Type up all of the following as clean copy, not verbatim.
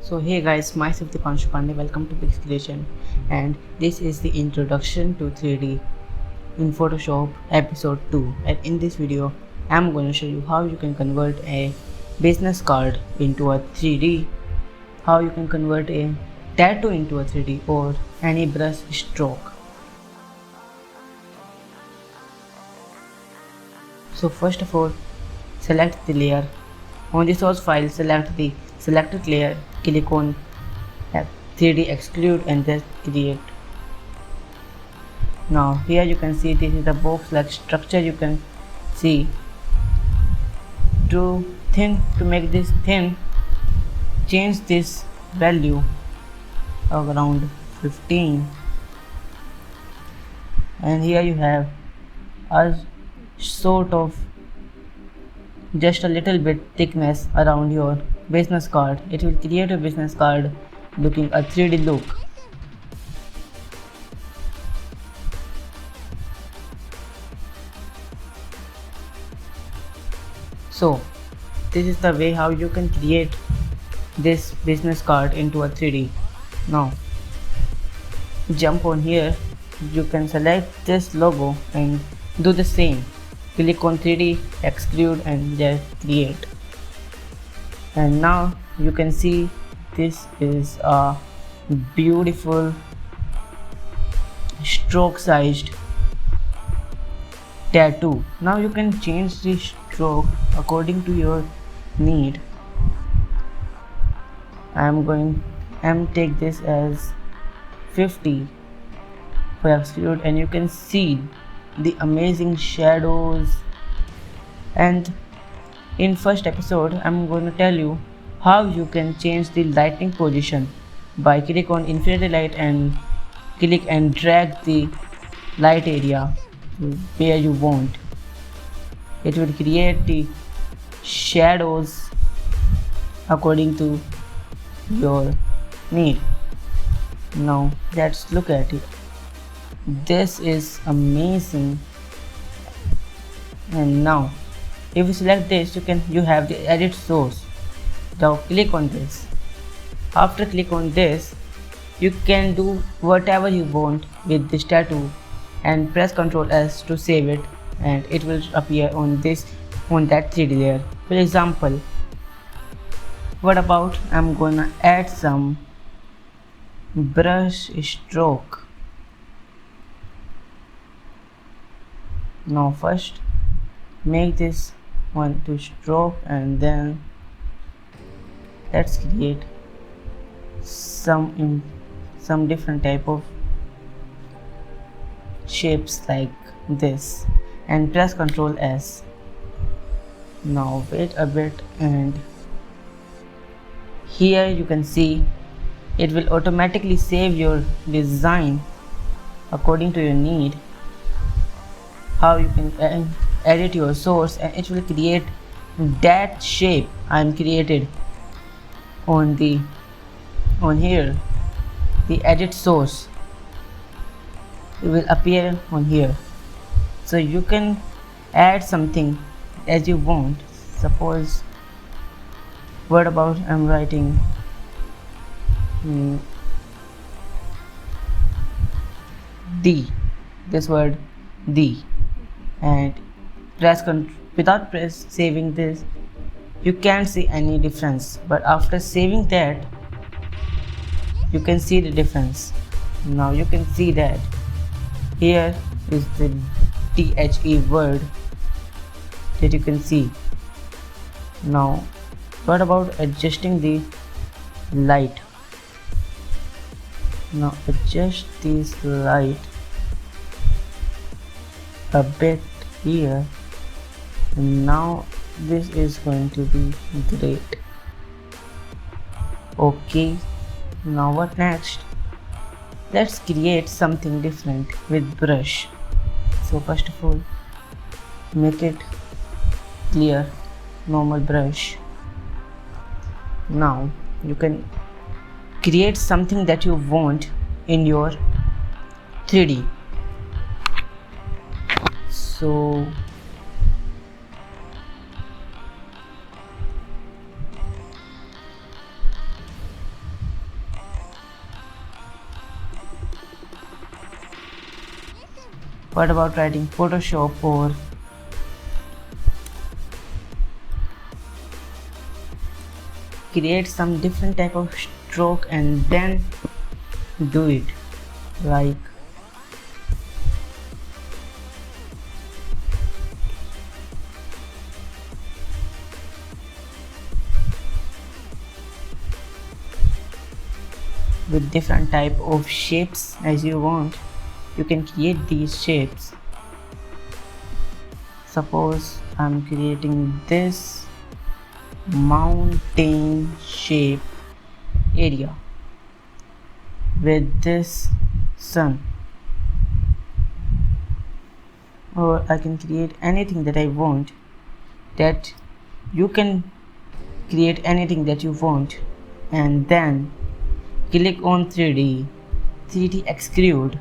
So hey guys, myself Deepanshu Pandey, welcome to Exclude, and this is the introduction to 3D in Photoshop episode 2. And in this video, I'm going to show you how you can convert a business card into a 3D, how you can convert a tattoo into a 3D or any brush stroke. So first of all, select the layer. On the source file, select the selected layer, click on 3D Exclude and just create. Now here you can see this is the box like structure. You can see to make this thin, change this value of around 15, and here you have a sort of just a little bit thickness around your business card. It will create a business card looking a 3D look. So this is the way how you can create this business card into a 3D. Now jump on here, you can select this logo and do the same. Click on 3D Exclude and just create. And now you can see this is a beautiful stroke sized tattoo. Now you can change the stroke according to your need. I'm take this as 50 for Exclude, and you can see the amazing shadows. And in first episode I'm going to tell you how you can change the lighting position by click on infinity light and click and drag the light area where you want. It will create the shadows according to your need. Now let's look at it. This is amazing. And now if you select this, you have the edit source. Now click on this. After click on this, you can do whatever you want with this tattoo and press Ctrl S to save it, and it will appear on that 3D layer. For example, what about I'm gonna add some brush stroke. Now first make this one to stroke, and then let's create some different type of shapes like this and press Ctrl S. Now wait a bit, and here you can see it will automatically save your design according to your need. How you can edit your source, and it will create that shape I'm created on here. The edit source, it will appear on here, so you can add something as you want. Suppose what about I'm writing D, this word D, and without saving this, you can't see any difference, but after saving that you can see the difference. Now you can see that here is the THE word that you can see. Now what about adjusting the light? Now adjust this light a bit here, and now this is going to be great. Okay, now what next? Let's create something different with brush. So first of all, make it clear, normal brush. Now you can create something that you want in your 3D. So What about writing Photoshop or create some different type of stroke and then do it, like with different type of shapes as you want. You can create these shapes. Suppose I'm creating this mountain shape area with this sun, or I can create anything that I want. That you can create anything that you want and then click on 3D Exclude,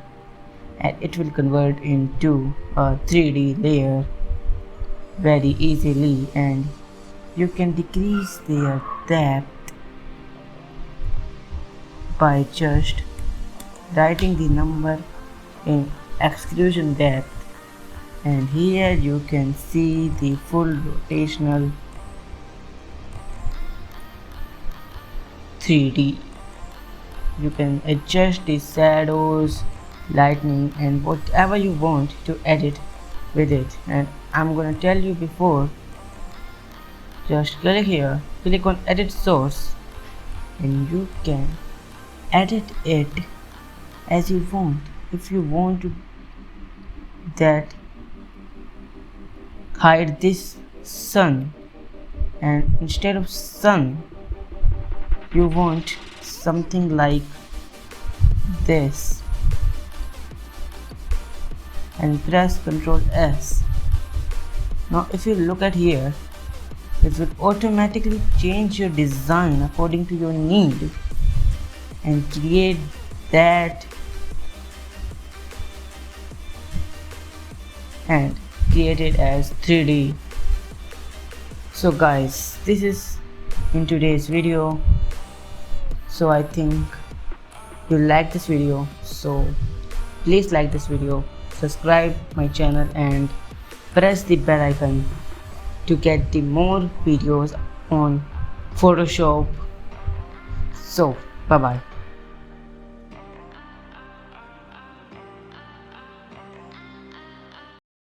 and it will convert into a 3D layer very easily, and you can decrease their depth by just writing the number in exclusion depth, and here you can see the full rotational 3D. You can adjust the shadows, lightning, and whatever you want to edit with it. And I'm gonna tell you before, just click here, click on edit source, and you can edit it as you want. If you want to that hide this sun, and instead of sun you want something like this, and press Ctrl S. Now if you look at here, it will automatically change your design according to your need and create that and create it as 3D. So guys, this is in today's video. So I think you like this video, so please like this video, subscribe my channel and press the bell icon to get the more videos on Photoshop. So bye bye.